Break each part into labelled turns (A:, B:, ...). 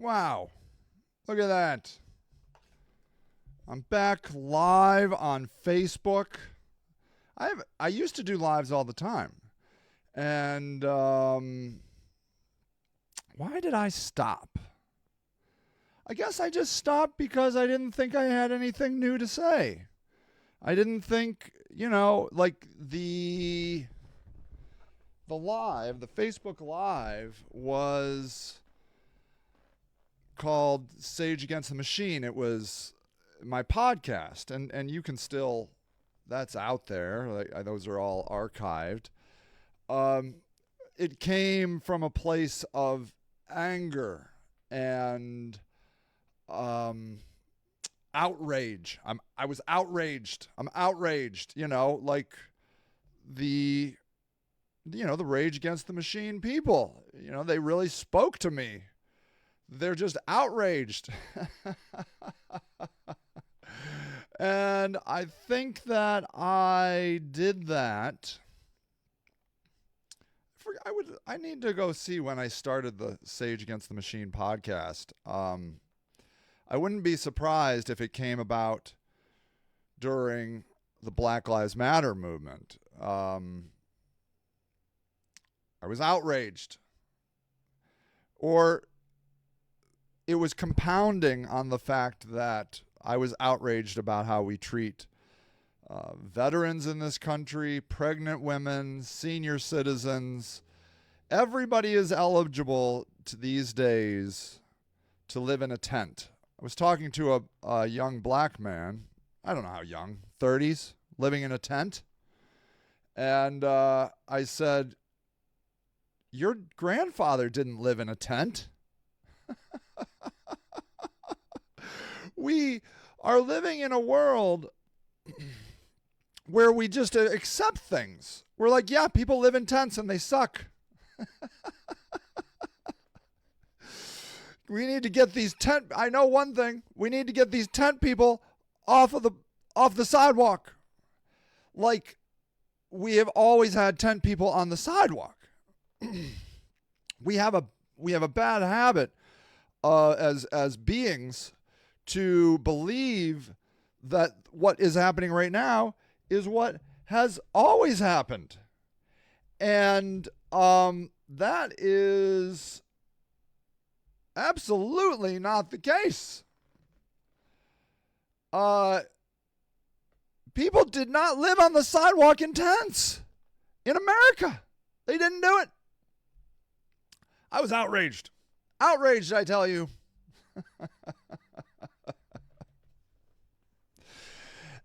A: Wow. Look at that. I'm back live on Facebook. I used to do lives all the time. And why did I stop? I guess I just stopped because I didn't think I had anything new to say. I didn't think, like the Facebook Live was called Sage Against the Machine. It was my podcast, and you can still, that's out there. Like, those are all archived. It came from a place of anger and outrage. I was outraged. I'm outraged. Like the Rage Against the Machine people. They really spoke to me. They're just outraged. And I think that I did that. I need to go see when I started the Sage Against the Machine podcast. I wouldn't be surprised if it came about during the Black Lives Matter movement. I was outraged. Or it was compounding on the fact that I was outraged about how we treat veterans in this country, pregnant women, senior citizens. Everybody is eligible these days to live in a tent. I was talking to a young black man, I don't know how young, 30s, living in a tent. And I said, your grandfather didn't live in a tent. We are living in a world where we just accept things. We're like, yeah, people live in tents and they suck. We need to get these I know one thing. We need to get these tent people off the sidewalk. Like, we have always had tent people on the sidewalk. We have a bad habit as beings to believe that what is happening right now is what has always happened. And that is absolutely not the case. People did not live on the sidewalk in tents in America. They didn't do it. I was outraged. Outraged, I tell you.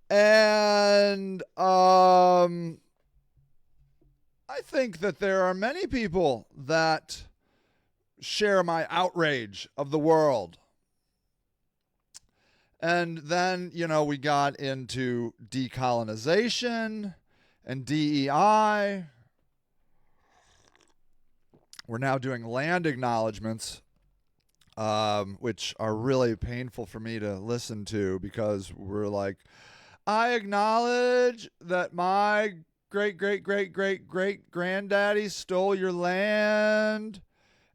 A: And I think that there are many people that share my outrage of the world. And then, we got into decolonization and DEI. We're now doing land acknowledgements, which are really painful for me to listen to, because we're like, I acknowledge that my great granddaddy stole your land,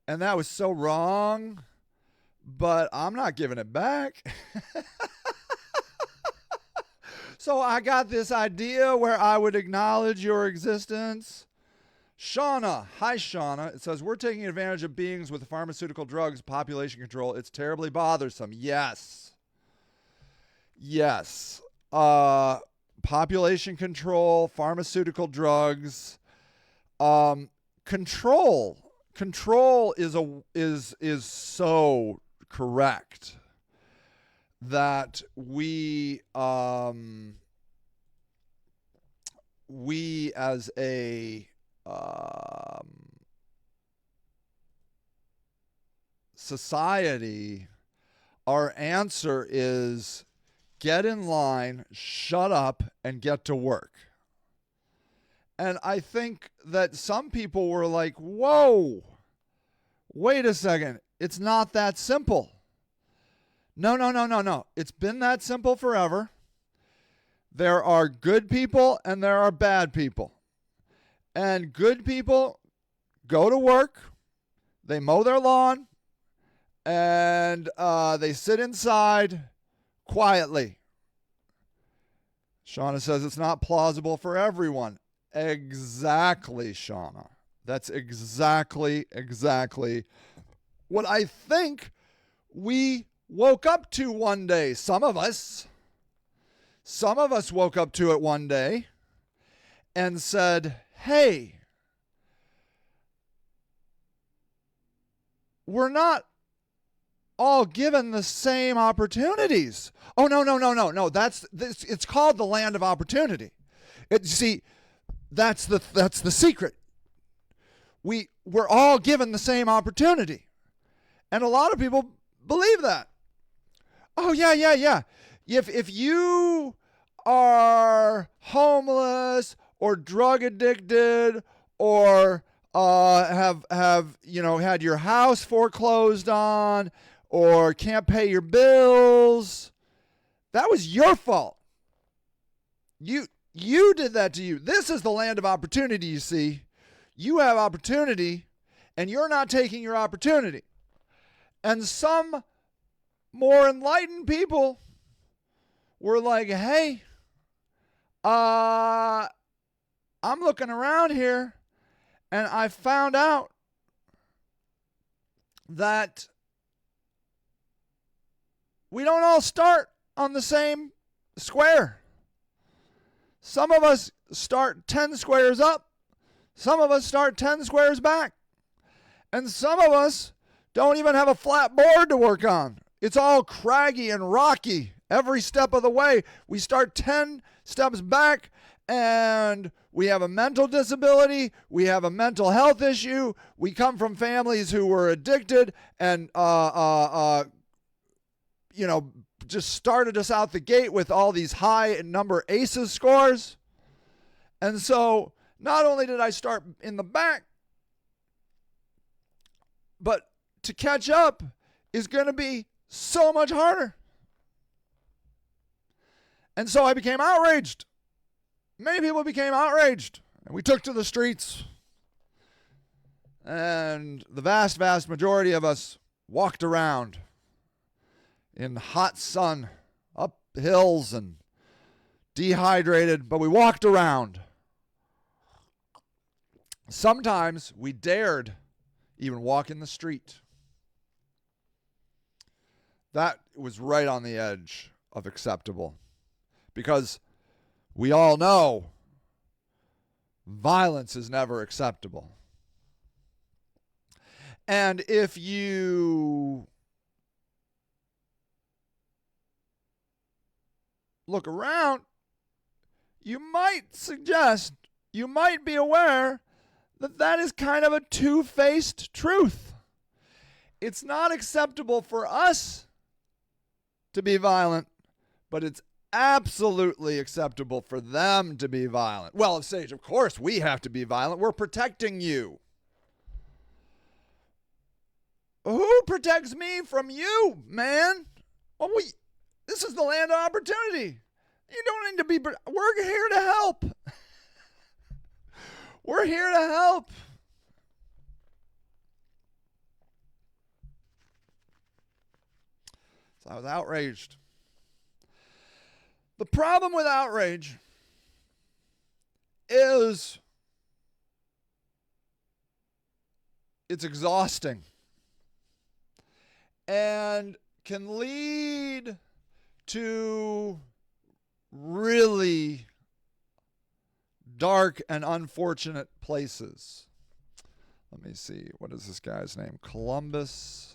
A: and that was so wrong, but I'm not giving it back. So I got this idea where I would acknowledge your existence. Shauna, hi Shauna. It says, we're taking advantage of beings with pharmaceutical drugs, population control. It's terribly bothersome. Yes. Population control, pharmaceutical drugs, control is so correct that we as a society, our answer is get in line, shut up, and get to work. And I think that some people were like, whoa, wait a second. It's not that simple. No. It's been that simple forever. There are good people and there are bad people. And good people go to work, they mow their lawn, And they sit inside quietly. Shauna says it's not plausible for everyone. Exactly, Shauna. That's exactly what I think we woke up to one day. Some of us woke up to it one day and said, hey, we're not all given the same opportunities. Oh, no. It's called the land of opportunity. That's the secret. We're all given the same opportunity. And a lot of people believe that. Oh, yeah. If you are homeless or drug addicted or have had your house foreclosed on or can't pay your bills, that was your fault. You did that to you. This is the land of opportunity, you see. You have opportunity, and you're not taking your opportunity. And some more enlightened people were like, hey, I'm looking around here, and I found out that we don't all start on the same square. Some of us start 10 squares up. Some of us start 10 squares back. And some of us don't even have a flat board to work on. It's all craggy and rocky every step of the way. We start 10 steps back and we have a mental disability. We have a mental health issue. We come from families who were addicted and, just started us out the gate with all these high number ACEs scores. And so not only did I start in the back, but to catch up is going to be so much harder. And so I became outraged. Many people became outraged. And we took to the streets. And the vast majority of us walked around in hot sun, up hills and dehydrated, but we walked around. Sometimes we dared even walk in the street. That was right on the edge of acceptable, because we all know violence is never acceptable. And if you look around, you might be aware that is kind of a two-faced truth. It's not acceptable for us to be violent, but it's absolutely acceptable for them to be violent. Well, Sage, of course we have to be violent. We're protecting you. Who protects me from you, man? Well, this is the land of opportunity. You don't need to be... We're here to help. We're here to help. So I was outraged. The problem with outrage is it's exhausting and can lead to really dark and unfortunate places. Let me see. What is this guy's name? Columbus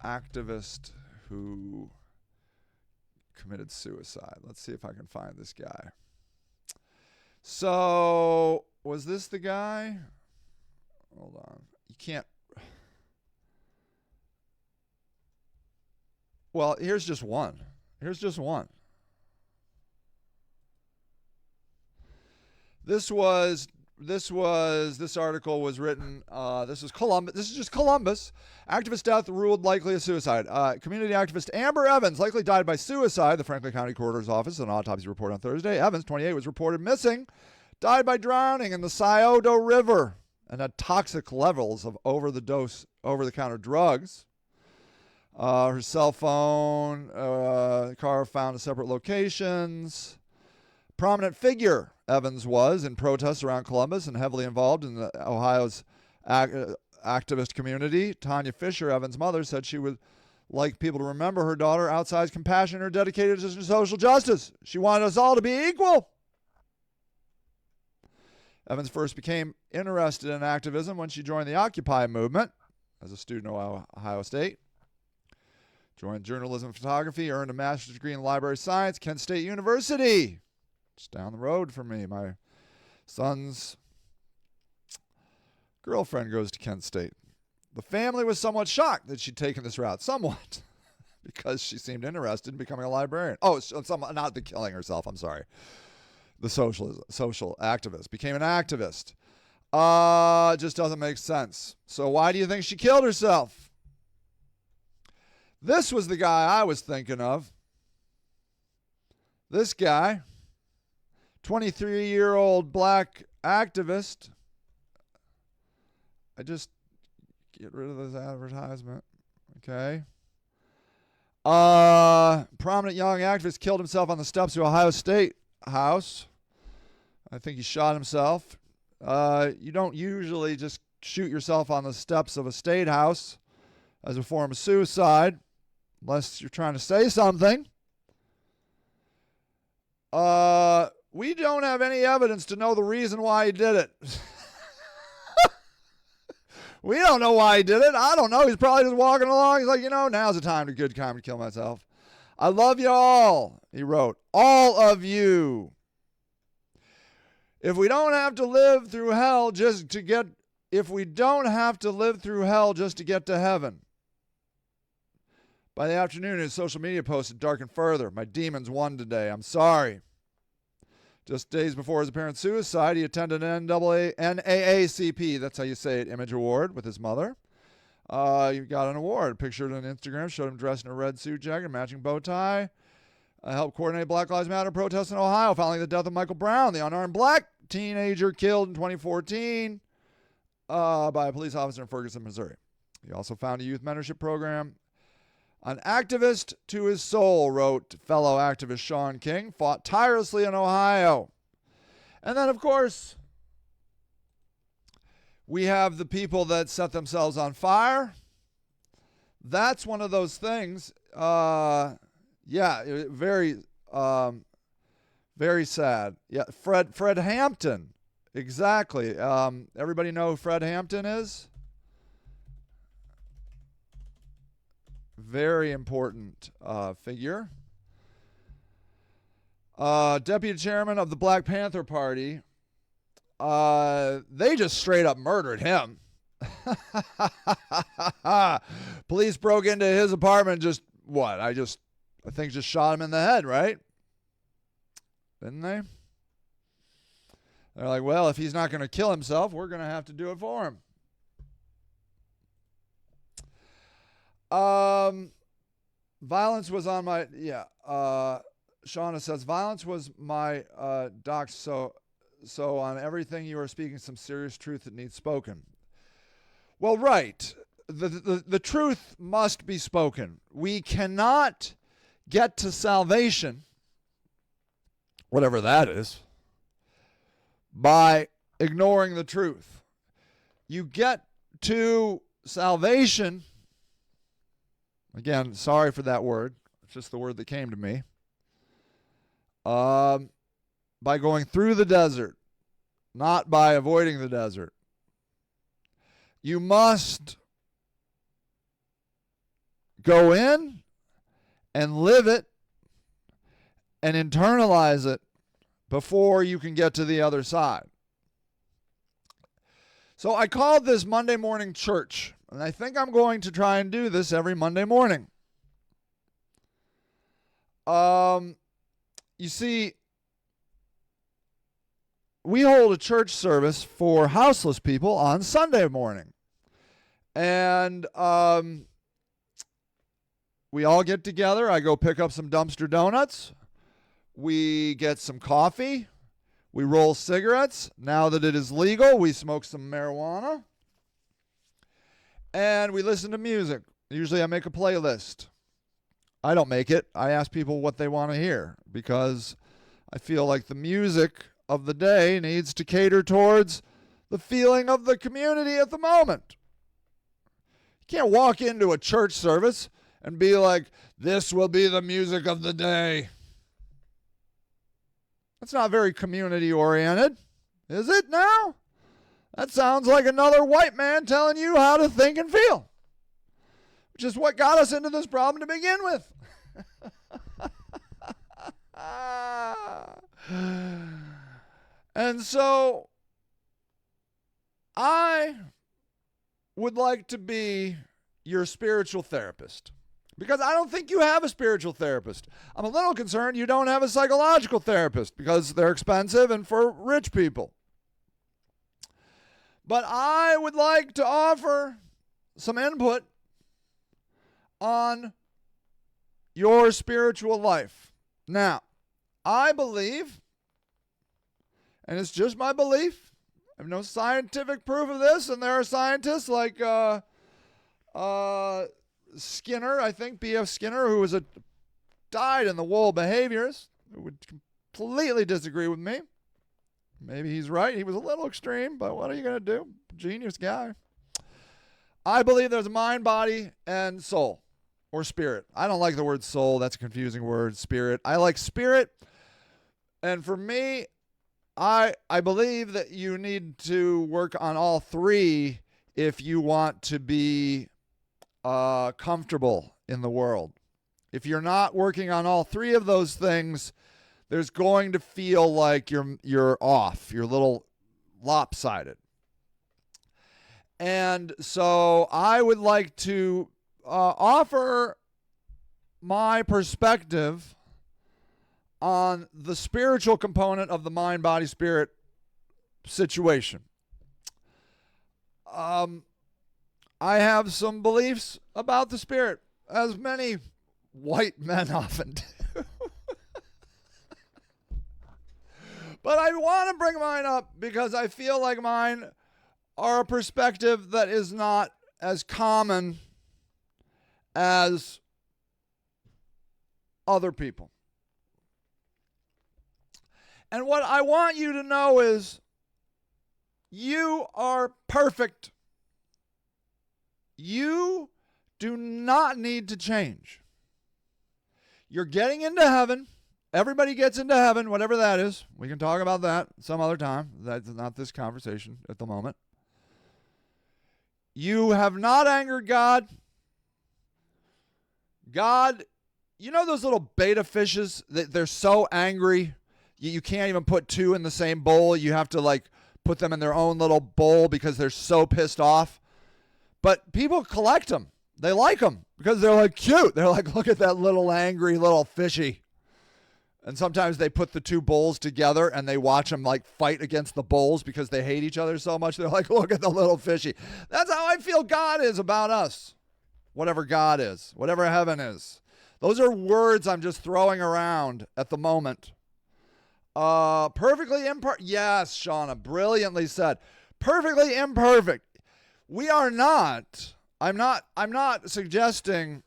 A: activist who committed suicide. Let's see if I can find this guy. So, was this the guy? Hold on. You can't... Well, here's just one. This article was written, this is Columbus. This is just Columbus. Activist death ruled likely a suicide. Community activist Amber Evans likely died by suicide. The Franklin County Coroner's Office, an autopsy report on Thursday. Evans, 28, was reported missing. Died by drowning in the Scioto River and had toxic levels of over-the-counter drugs. Her cell phone, car found in separate locations. Prominent figure Evans was in protests around Columbus and heavily involved in Ohio's activist community. Tanya Fisher, Evans' mother, said she would like people to remember her daughter outsized compassion or dedicated to social justice. She wanted us all to be equal. Evans first became interested in activism when she joined the Occupy movement as a student at Ohio State. Joined journalism and photography, earned a master's degree in library science, Kent State University. Just down the road from me. My son's girlfriend goes to Kent State. The family was somewhat shocked that she'd taken this route, somewhat, because she seemed interested in becoming a librarian. Oh, not the killing herself, I'm sorry. The social activist. Became an activist. It just doesn't make sense. So why do you think she killed herself? This was the guy I was thinking of. This guy, 23-year-old black activist. I just get rid of this advertisement. Okay. Prominent young activist killed himself on the steps of Ohio State House. I think he shot himself. You don't usually just shoot yourself on the steps of a state house as a form of suicide, unless you're trying to say something. We don't have any evidence to know the reason why he did it. We don't know why he did it. I don't know. He's probably just walking along. He's like, now's the time, a good time to kill myself. I love you all, he wrote. All of you. If we don't have to live through hell just to get to heaven. By the afternoon, his social media post had darkened further. My demons won today. I'm sorry. Just days before his apparent suicide, he attended an NAACP, that's how you say it, Image Award with his mother. He got an award. Pictured on Instagram, showed him dressed in a red suit jacket, matching bow tie. Helped coordinate Black Lives Matter protests in Ohio following the death of Michael Brown, the unarmed black teenager killed in 2014 by a police officer in Ferguson, Missouri. He also founded a youth mentorship program. An activist to his soul, wrote fellow activist Shaun King, fought tirelessly in Ohio. And then, of course, we have the people that set themselves on fire. That's one of those things. Very sad. Yeah, Fred Hampton. Exactly. Everybody know who Fred Hampton is? Very important figure. Deputy chairman of the Black Panther Party. They just straight up murdered him. Police broke into his apartment and I think just shot him in the head, right? Didn't they? They're like, well, if he's not going to kill himself, we're going to have to do it for him. Violence was on my, Shauna says, violence was my doc, so on everything you are speaking some serious truth that needs spoken. Well, right. The truth must be spoken. We cannot get to salvation, whatever that is, by ignoring the truth. You get to salvation, again, sorry for that word, it's just the word that came to me, by going through the desert, not by avoiding the desert. You must go in and live it and internalize it before you can get to the other side. So I called this Monday Morning Church, and I think I'm going to try and do this every Monday morning. You see, we hold a church service for houseless people on Sunday morning. And we all get together. I go pick up some dumpster donuts. We get some coffee. We roll cigarettes. Now that it is legal, we smoke some marijuana. And we listen to music Usually I make a playlist. I don't make it. I ask people what they want to hear because I feel like the music of the day needs to cater towards the feeling of the community at the moment. You can't walk into a church service and be like, this will be the music of the day. That's not very community oriented, is it now? That sounds like another white man telling you how to think and feel, which is what got us into this problem to begin with. And so I would like to be your spiritual therapist because I don't think you have a spiritual therapist. I'm a little concerned you don't have a psychological therapist because they're expensive and for rich people. But I would like to offer some input on your spiritual life. Now, I believe, and it's just my belief, I have no scientific proof of this, and there are scientists like Skinner, I think, B.F. Skinner, who died in the wool behaviorist, who would completely disagree with me. Maybe he's right. He was a little extreme, but what are you going to do? Genius guy. I believe there's a mind, body, and soul, or spirit. I don't like the word soul. That's a confusing word. Spirit. I like spirit. And for me, I believe that you need to work on all three if you want to be comfortable in the world. If you're not working on all three of those things, there's going to feel like you're off. You're a little lopsided. And so I would like to offer my perspective on the spiritual component of the mind, body, spirit situation. I have some beliefs about the spirit, as many white men often do. But I want to bring mine up because I feel like mine are a perspective that is not as common as other people. And what I want you to know is you are perfect. You do not need to change. You're getting into heaven. Everybody gets into heaven, whatever that is. We can talk about that some other time. That's not this conversation at the moment. You have not angered God. God, you know those little betta fishes? They're so angry. You can't even put two in the same bowl. You have to put them in their own little bowl because they're so pissed off. But people collect them. They like them because they're cute. They're look at that little angry little fishy. And sometimes they put the two bowls together and they watch them fight against the bowls because they hate each other so much. They're look at the little fishy. That's how I feel God is about us. Whatever God is, whatever heaven is. Those are words I'm just throwing around at the moment. Perfectly imperfect. Yes, Shauna, brilliantly said. Perfectly imperfect. We are not. I'm not suggesting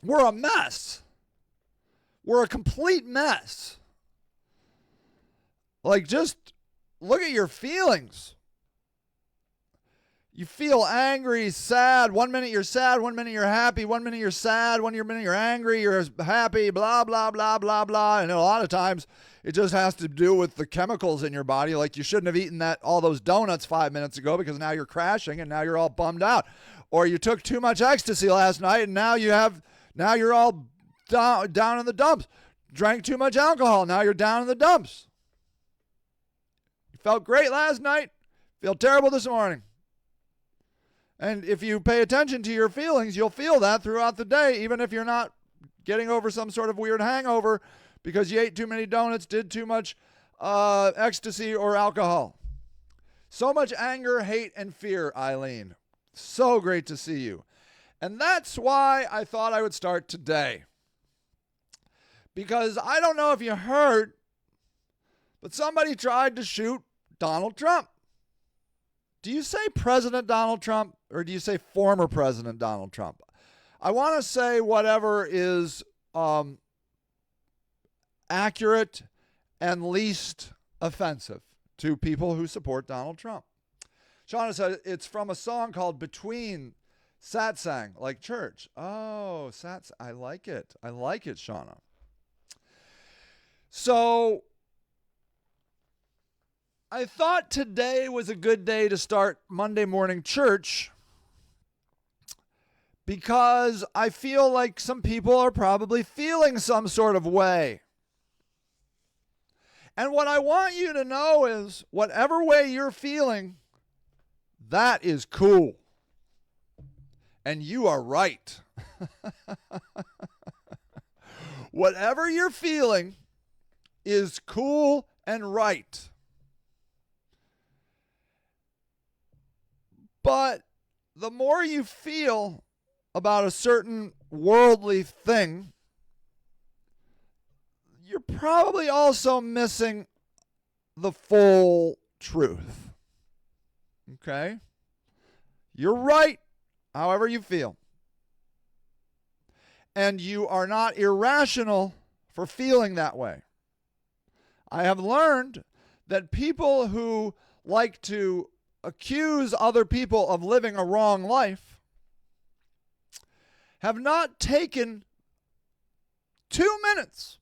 A: we're a mess. We're a complete mess. Just look at your feelings. You feel angry, sad. 1 minute you're sad, 1 minute you're happy, 1 minute you're sad, 1 minute you're angry, you're happy, blah, blah, blah, blah, blah. And a lot of times it just has to do with the chemicals in your body. You shouldn't have eaten all those donuts 5 minutes ago because now you're crashing and now you're all bummed out. Or you took too much ecstasy last night and now you're all down in the dumps. Drank too much alcohol. Now you're down in the dumps. You felt great last night. Feel terrible this morning. And if you pay attention to your feelings, you'll feel that throughout the day, even if you're not getting over some sort of weird hangover because you ate too many donuts, did too much ecstasy or alcohol. So much anger, hate, and fear, Eileen. So great to see you. And that's why I thought I would start today. Because I don't know if you heard, but somebody tried to shoot Donald Trump. Do you say President Donald Trump or do you say former President Donald Trump? I want to say whatever is accurate and least offensive to people who support Donald Trump. Shauna said it's from a song called Between Satsang, like church. Oh, I like it. I like it, Shauna. So I thought today was a good day to start Monday morning church because I feel like some people are probably feeling some sort of way. And what I want you to know is whatever way you're feeling, that is cool. And you are right. Whatever you're feeling is cool and right. But the more you feel about a certain worldly thing, you're probably also missing the full truth. Okay? You're right, however you feel. And you are not irrational for feeling that way. I have learned that people who like to accuse other people of living a wrong life have not taken 2 minutes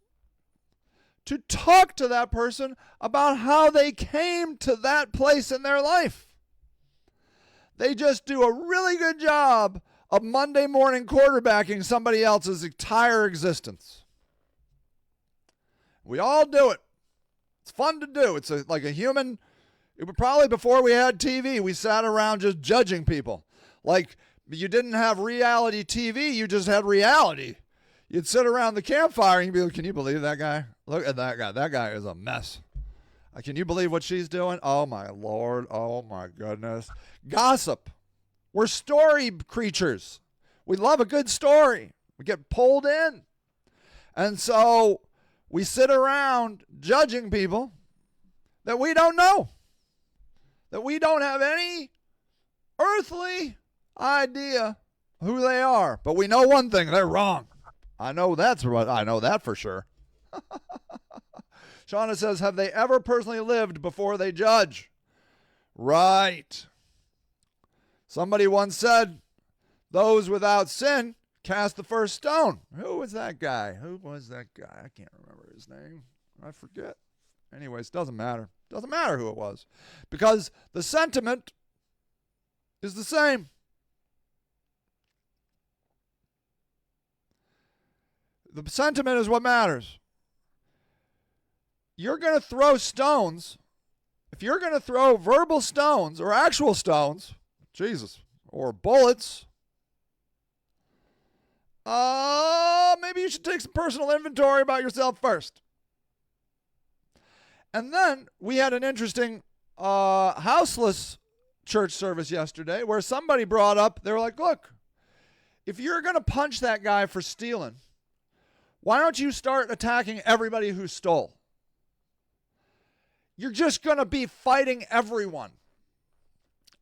A: to talk to that person about how they came to that place in their life. They just do a really good job of Monday morning quarterbacking somebody else's entire existence. We all do it. It's fun to do. It's like a human. It was probably before we had TV, we sat around just judging people. Like you didn't have reality TV, you just had reality. You'd sit around the campfire and you'd be like, can you believe that guy? Look at that guy. That guy is a mess. Can you believe what she's doing? Oh, my Lord. Oh, my goodness. Gossip. We're story creatures. We love a good story. We get pulled in. And so we sit around judging people that we don't know, that we don't have any earthly idea who they are. But we know one thing, they're wrong. I know that for sure. Shauna says, have they ever personally lived before they judge? Right. Somebody once said, those without sin cast the first stone. Who was that guy? I can't remember his name. I forget. Anyways, doesn't matter. Doesn't matter who it was. Because the sentiment is the same. The sentiment is what matters. You're going to throw stones. If you're going to throw verbal stones or actual stones, Jesus, or bullets, maybe you should take some personal inventory about yourself first. And then we had an interesting houseless church service yesterday where somebody brought up, they were like, look, if you're going to punch that guy for stealing, why don't you start attacking everybody who stole? You're just going to be fighting everyone.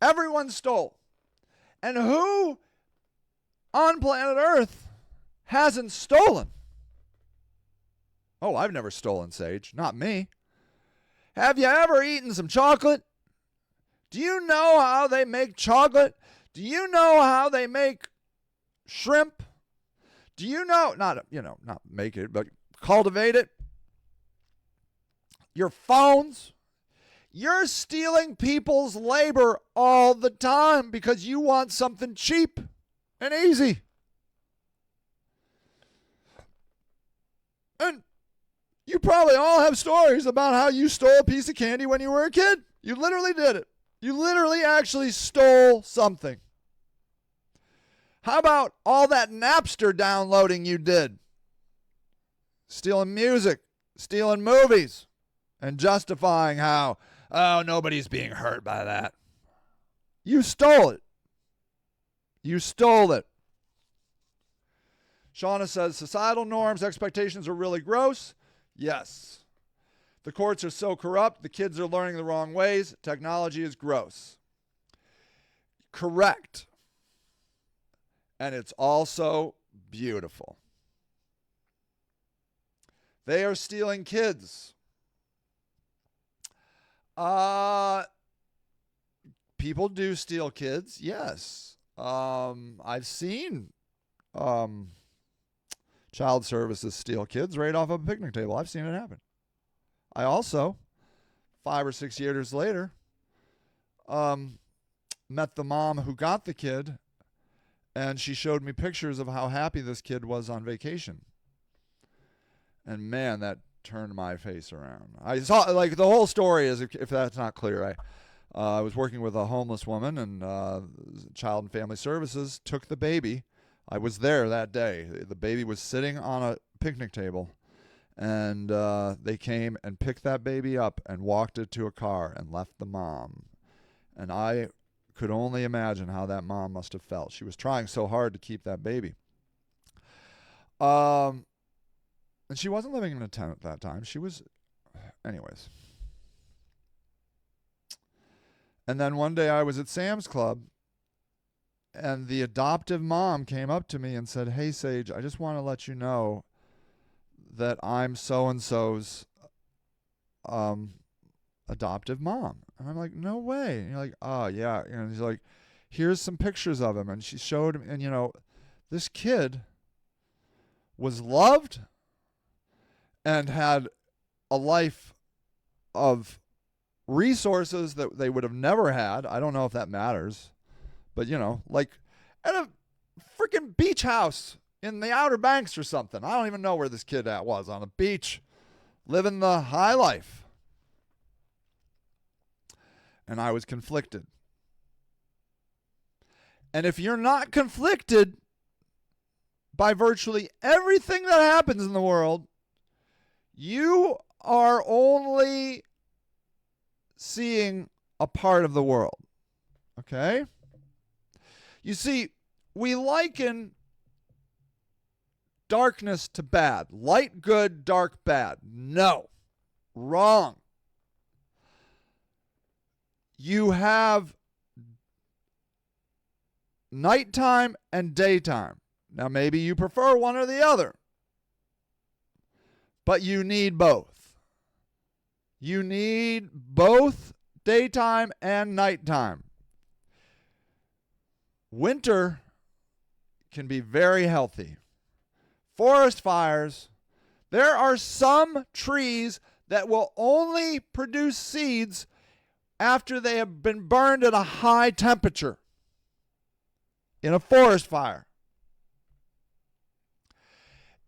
A: Everyone stole. And who on planet Earth hasn't stolen? Oh, I've never stolen, Sage. Not me. Have you ever eaten some chocolate? Do you know how they make chocolate? Do you know how they make shrimp? Do you know, not make it, but cultivate it? Your phones. You're stealing people's labor all the time because you want something cheap and easy. And you probably all have stories about how you stole a piece of candy when you were a kid. You literally did it. You literally actually stole something. How about all that Napster downloading you did? Stealing music, stealing movies, and justifying how, oh, nobody's being hurt by that. You stole it. You stole it. Shauna says, societal norms, expectations are really gross. Yes. The courts are so corrupt. The kids are learning the wrong ways. Technology is gross. Correct. And it's also beautiful. They are stealing kids. People do steal kids, yes. I've seen child services steal kids right off of a picnic table. I've seen it happen. I also, 5 or 6 years later, met the mom who got the kid, and she showed me pictures of how happy this kid was on vacation. And man, that turned my face around. I saw, like, the whole story is, if that's not clear, I was working with a homeless woman, and Child and Family Services took the baby. I was there that day. The baby was sitting on a picnic table, and they came and picked that baby up and walked it to a car and left the mom. And I could only imagine how that mom must have felt. She was trying so hard to keep that baby. And she wasn't living in a tent at that time. She was, anyways. And then one day I was at Sam's Club, and the adoptive mom came up to me and said, "Hey, Sage, I just want to let you know that I'm so-and-so's adoptive mom." And I'm like, "No way." And you're like, "Oh, yeah." And he's like, "Here's some pictures of him." And she showed him, and, this kid was loved and had a life of resources that they would have never had. I don't know if that matters. But, like at a freaking beach house in the Outer Banks or something. I don't even know where this kid was, on a beach, living the high life. And I was conflicted. And if you're not conflicted by virtually everything that happens in the world, you are only seeing a part of the world. Okay? You see, we liken darkness to bad. Light good, dark bad. No. Wrong. You have nighttime and daytime. Now, maybe you prefer one or the other, but you need both. You need both daytime and nighttime. Winter can be very healthy. Forest fires. There are some trees that will only produce seeds after they have been burned at a high temperature in a forest fire.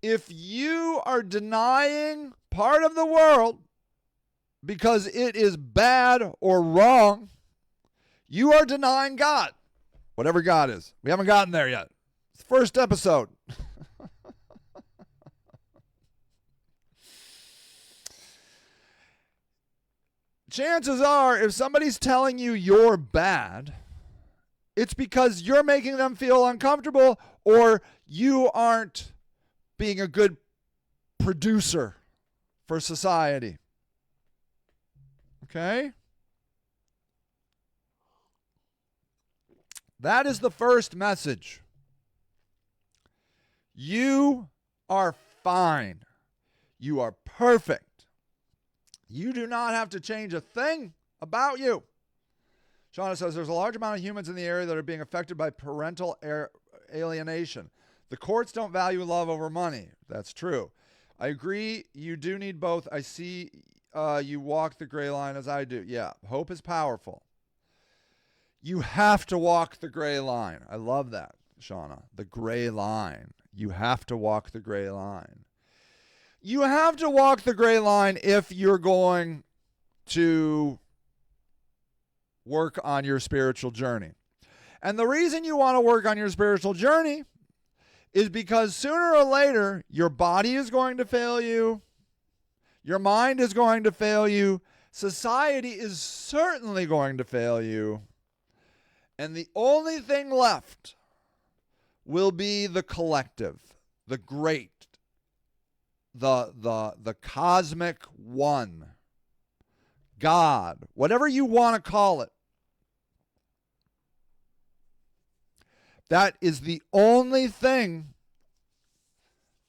A: If you are denying part of the world because it is bad or wrong, you are denying God. Whatever God is. We haven't gotten there yet. It's the first episode. Chances are, if somebody's telling you you're bad, it's because you're making them feel uncomfortable, or you aren't being a good producer for society. Okay? That is the first message. You are fine. You are perfect. You do not have to change a thing about you. Shauna says there's a large amount of humans in the area that are being affected by parental alienation. The courts don't value love over money. That's true. I agree. You do need both. I see you walk the gray line as I do. Yeah, hope is powerful. You have to walk the gray line. I love that, Shauna. The gray line. You have to walk the gray line. You have to walk the gray line if you're going to work on your spiritual journey. And the reason you want to work on your spiritual journey is because sooner or later, your body is going to fail you. Your mind is going to fail you. Society is certainly going to fail you. And the only thing left will be the collective, the great, the cosmic one, God, whatever you want to call it. That is the only thing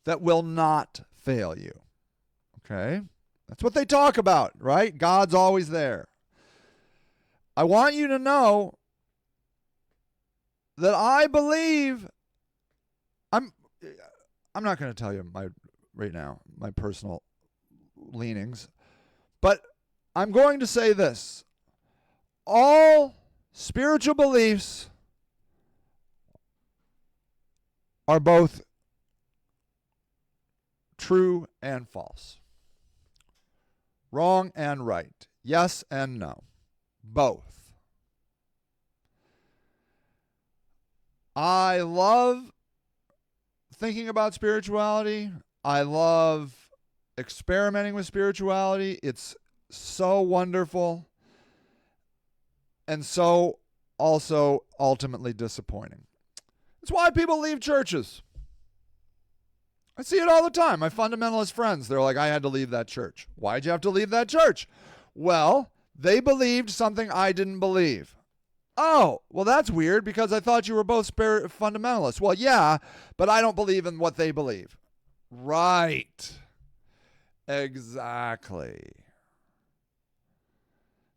A: that will not fail you. Okay? That's what they talk about, right? God's always there. I want you to know that I believe I'm not going to tell you right now my personal leanings, but I'm going to say this. All spiritual beliefs are both true and false. Wrong and right. Yes and no. Both. I love thinking about spirituality. I love experimenting with spirituality. It's so wonderful and so also ultimately disappointing. It's why people leave churches. I see it all the time. My fundamentalist friends, they're like, I had to leave that church. Why'd you have to leave that church? Well, they believed something I didn't believe. Oh, well, that's weird because I thought you were both fundamentalists. Well, yeah, but I don't believe in what they believe. Right. Exactly.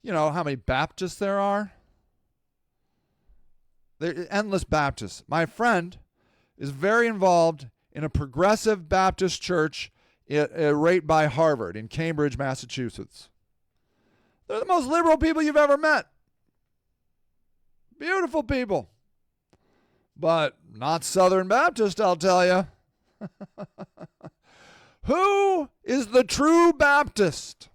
A: You know how many Baptists there are? There are endless Baptists. My friend is very involved in a progressive Baptist church right by Harvard in Cambridge, Massachusetts. They're the most liberal people you've ever met. Beautiful people. But not Southern Baptist, I'll tell you. Who is the true Baptist?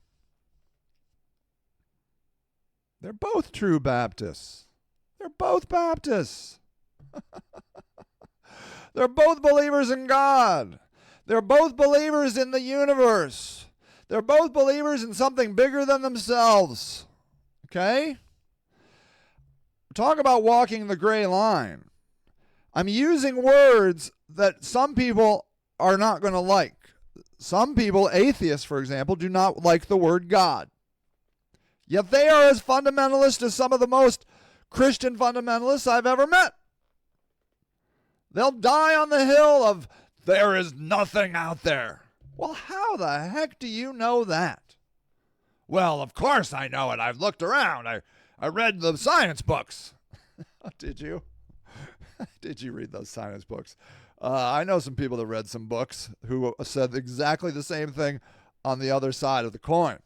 A: They're both true Baptists. They're both Baptists. They're both believers in God. They're both believers in the universe. They're both believers in something bigger than themselves. Okay? Talk about walking the gray line. I'm using words that some people are not going to like. Some people, atheists, for example, do not like the word God. Yet they are as fundamentalist as some of the most Christian fundamentalists I've ever met. They'll die on the hill of, there is nothing out there. Well, how the heck do you know that? Well, of course I know it. I've looked around. I read the science books. Did you? Did you read those science books? I know some people that read some books who said exactly the same thing on the other side of the coin.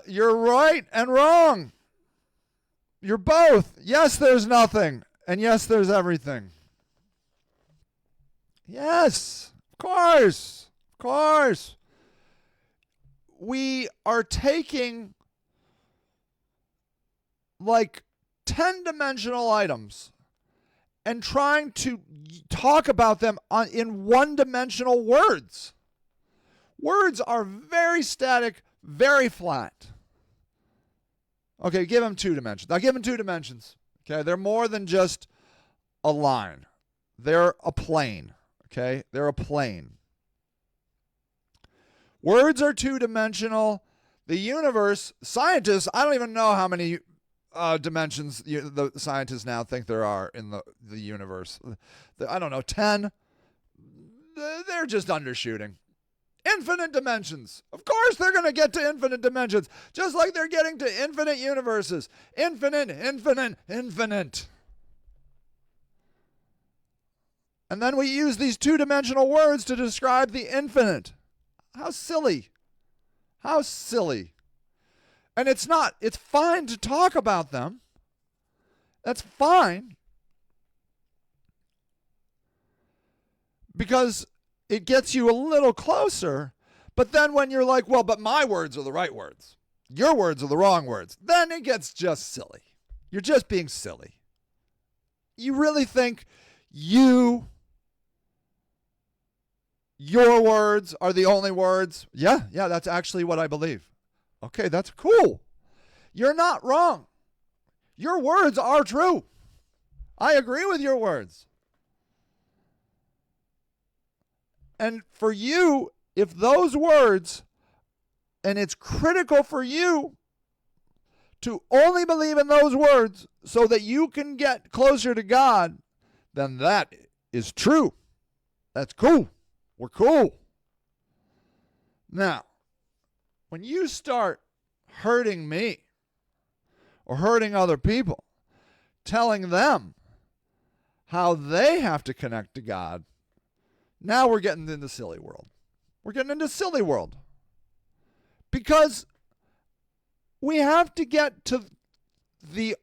A: You're right and wrong. You're both. Yes, there's nothing. And yes, there's everything. Yes, of course. Of course. We are taking like 10-dimensional items and trying to talk about them in one-dimensional words. Words are very static, very flat. Okay, give them 2 dimensions. I'll give them 2 dimensions. Okay, they're more than just a line. They're a plane. Okay, they're a plane. Words are 2-dimensional. The universe, scientists, I don't even know how many dimensions the scientists now think there are in the universe. I don't know, 10? They're just undershooting. Infinite dimensions. Of course they're going to get to infinite dimensions, just like they're getting to infinite universes. Infinite, infinite, infinite. And then we use these 2-dimensional words to describe the infinite. How silly. How silly. And it's fine to talk about them. That's fine. Because it gets you a little closer. But then when you're like, well, but my words are the right words. Your words are the wrong words. Then it gets just silly. You're just being silly. You really think your words are the only words? Yeah, that's actually what I believe. Okay, that's cool. You're not wrong. Your words are true. I agree with your words. And for you, if those words, and it's critical for you to only believe in those words so that you can get closer to God, then that is true. That's cool. We're cool. Now, when you start hurting me or hurting other people, telling them how they have to connect to God, now we're getting into silly world. We're getting into silly world. Because we have to get to the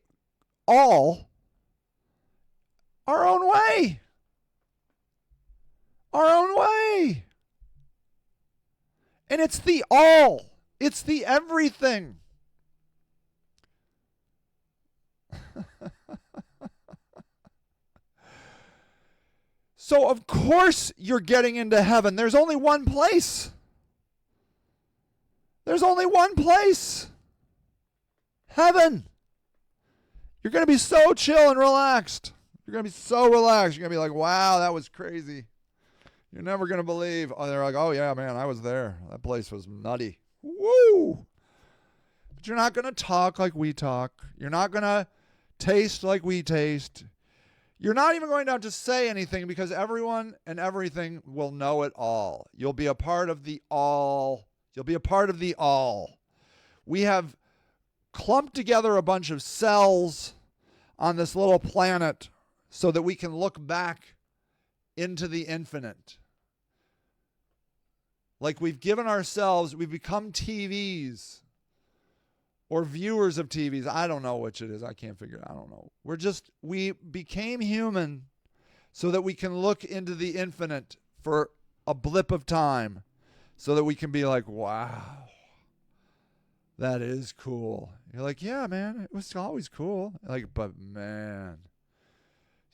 A: all our own way. Our own way. And it's the all. It's the everything. So, of course, you're getting into heaven. There's only one place. There's only one place. Heaven. You're going to be so chill and relaxed. You're going to be so relaxed. You're going to be like, wow, that was crazy. You're never going to believe. Oh, they're like, oh, yeah, man, I was there. That place was nutty. Woo! But you're not going to talk like we talk. You're not going to taste like we taste. You're not even going to have to say anything because everyone and everything will know it all. You'll be a part of the all. You'll be a part of the all. We have clumped together a bunch of cells on this little planet so that we can look back into the infinite. Like we've given ourselves, we've become TVs or viewers of TVs. I don't know which it is. I can't figure it out. I don't know. We became human so that we can look into the infinite for a blip of time so that we can be like, wow, that is cool. You're like, yeah, man, it was always cool. Like, but man,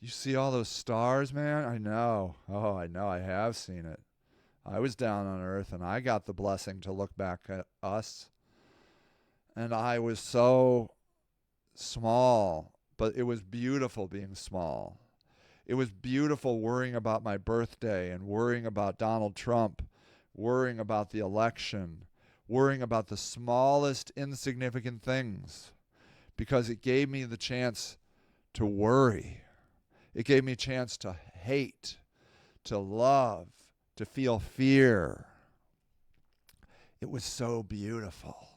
A: you see all those stars, man? I know. Oh, I know. I have seen it. I was down on earth and I got the blessing to look back at us. And I was so small, but it was beautiful being small. It was beautiful worrying about my birthday and worrying about Donald Trump, worrying about the election, worrying about the smallest insignificant things, because it gave me the chance to worry. It gave me a chance to hate, to love, to feel fear. It was so beautiful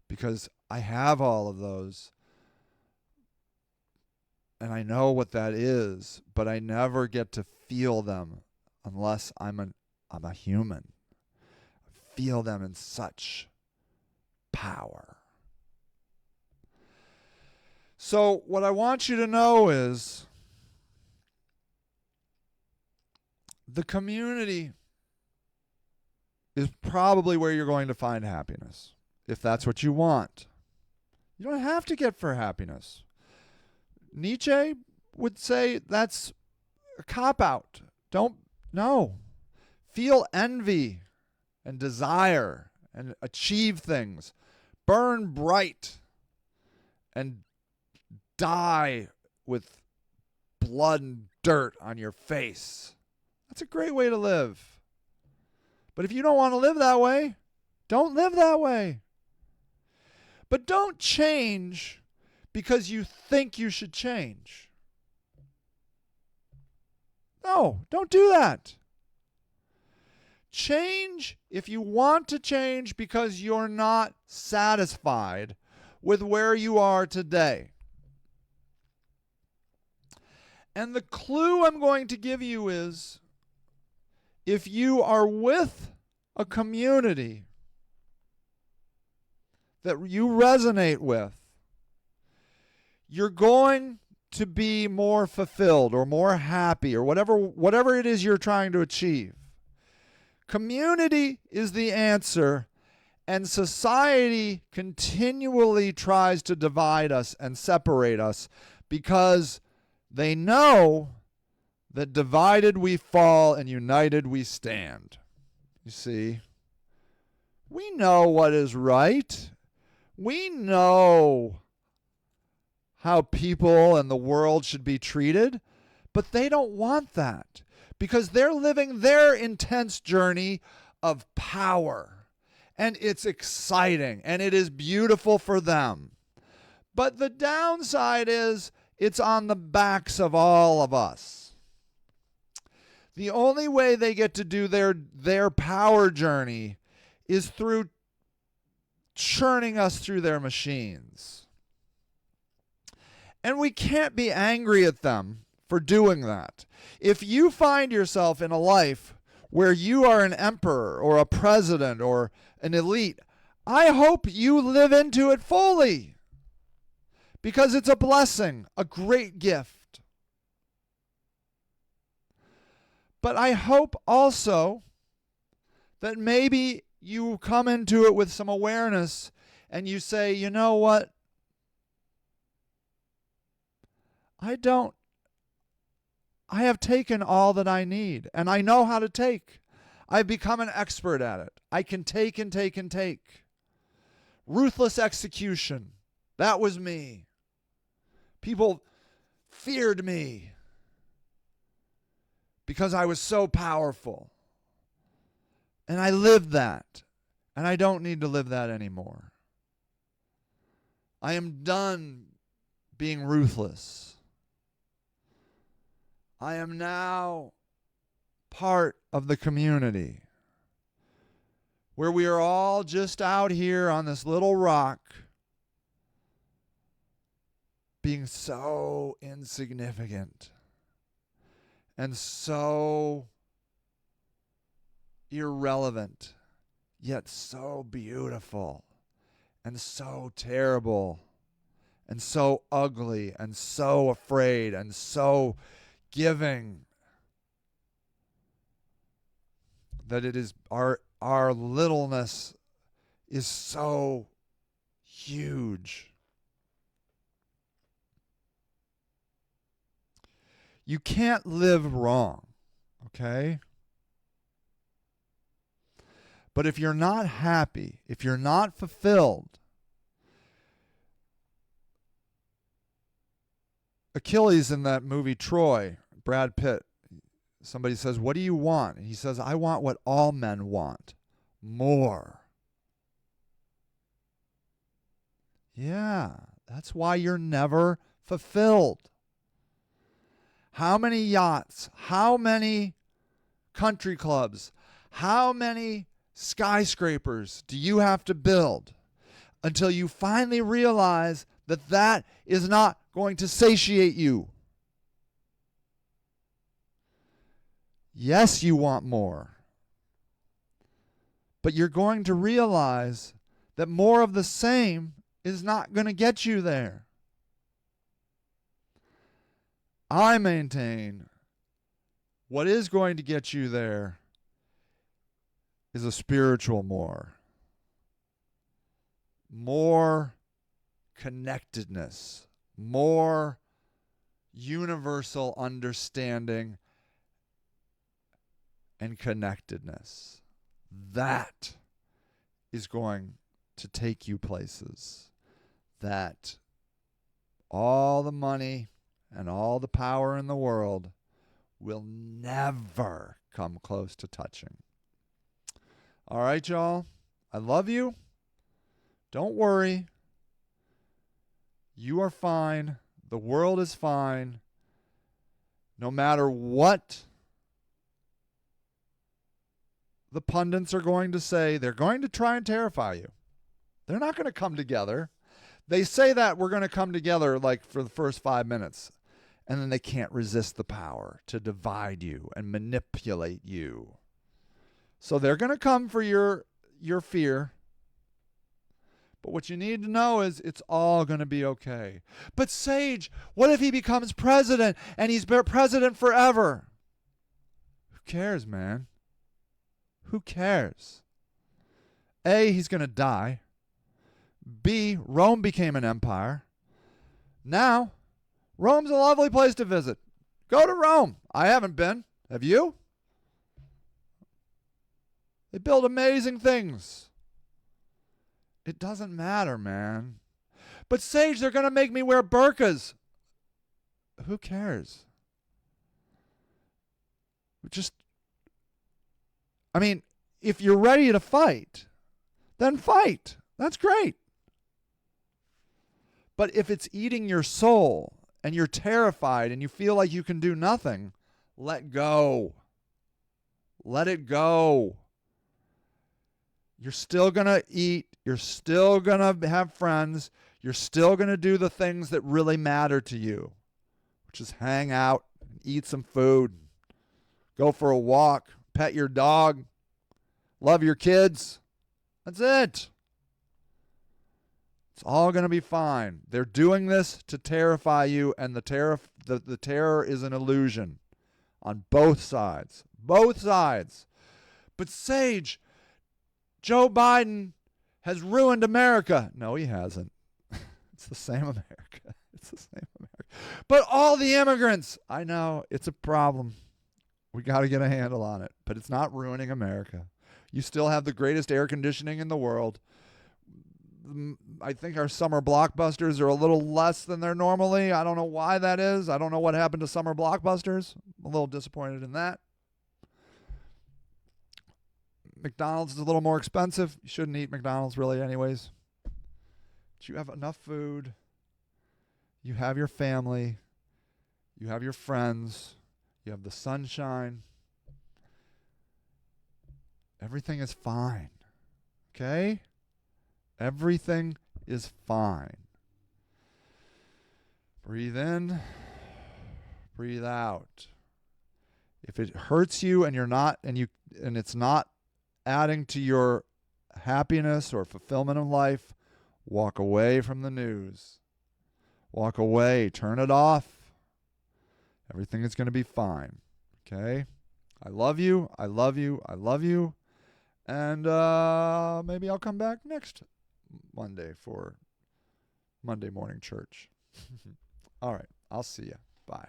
A: because I have all of those and I know what that is, but I never get to feel them unless I'm a human. I feel them in such power. So what I want you to know is the community is probably where you're going to find happiness, if that's what you want. You don't have to get for happiness. Nietzsche would say that's a cop-out. No. Feel envy and desire and achieve things. Burn bright and die with blood and dirt on your face. That's a great way to live. But if you don't want to live that way, don't live that way. But don't change because you think you should change. No, don't do that. Change if you want to change because you're not satisfied with where you are today. And the clue I'm going to give you is, if you are with a community that you resonate with, you're going to be more fulfilled or more happy or whatever it is you're trying to achieve. Community is the answer, and society continually tries to divide us and separate us because they know that divided we fall and united we stand. You see, we know what is right. We know how people and the world should be treated, but they don't want that because they're living their intense journey of power And it's exciting, and it is beautiful for them. But the downside is it's on the backs of all of us. The only way they get to do their power journey is through churning us through their machines. And we can't be angry at them for doing that. If you find yourself in a life where you are an emperor or a president or an elite, I hope you live into it fully, because it's a blessing, a great gift. But I hope also that maybe you come into it with some awareness and you say, you know what? I have taken all that I need, and I know how to take. I've become an expert at it. I can take and take and take. Ruthless execution. That was me. People feared me because I was so powerful. And I lived that. And I don't need to live that anymore. I am done being ruthless. I am now part of the community where we are all just out here on this little rock being so insignificant and so irrelevant, yet so beautiful and so terrible and so ugly and so afraid and so giving, that it is our littleness is so huge. You can't live wrong, okay? But if you're not happy, if you're not fulfilled, Achilles in that movie Troy, Brad Pitt, somebody says, what do you want? And he says, I want what all men want, more. Yeah, that's why you're never fulfilled. How many yachts, how many country clubs, how many skyscrapers do you have to build until you finally realize that that is not going to satiate you? Yes, you want more. But you're going to realize that more of the same is not going to get you there. I maintain what is going to get you there is a spiritual more. More connectedness. More universal understanding and connectedness. That is going to take you places that all the money and all the power in the world will never come close to touching. All right, y'all. I love you. Don't worry. You are fine. The world is fine. No matter what the pundits are going to say, they're going to try and terrify you. They're not going to come together. They say that we're going to come together like for the first 5 minutes, and then they can't resist the power to divide you and manipulate you. So they're going to come for your fear. But what you need to know is it's all going to be okay. But Sage, what if he becomes president and he's president forever? Who cares, man? Who cares? A, he's going to die. B, Rome became an empire. Now, Rome's a lovely place to visit. Go to Rome. I haven't been. Have you? They build amazing things. It doesn't matter, man. But Sage, they're going to make me wear burqas. Who cares? If you're ready to fight, then fight. That's great. But if it's eating your soul and you're terrified and you feel like you can do nothing, let go. Let it go. You're still going to eat. You're still going to have friends. You're still going to do the things that really matter to you, which is hang out, eat some food, go for a walk, pet your dog, love your kids. That's it. It's all going to be fine. They're doing this to terrify you, and the terror is an illusion on both sides. Both sides. But Sage, Joe Biden has ruined America. No, he hasn't. It's the same America. It's the same America. But all the immigrants, I know, it's a problem. We got to get a handle on it. But it's not ruining America. You still have the greatest air conditioning in the world. I think our summer blockbusters are a little less than they're normally. I don't know why that is. I don't know what happened to summer blockbusters. I'm a little disappointed in that. McDonald's is a little more expensive. You shouldn't eat McDonald's really anyways. But you have enough food. You have your family. You have your friends. You have the sunshine. Everything is fine. Okay? Everything is fine. Breathe in. Breathe out. If it hurts you and it's not adding to your happiness or fulfillment of life, walk away from the news. Walk away. Turn it off. Everything is going to be fine. Okay? I love you. I love you. I love you. And maybe I'll come back next Monday for Monday morning church. All right. I'll see you. Bye.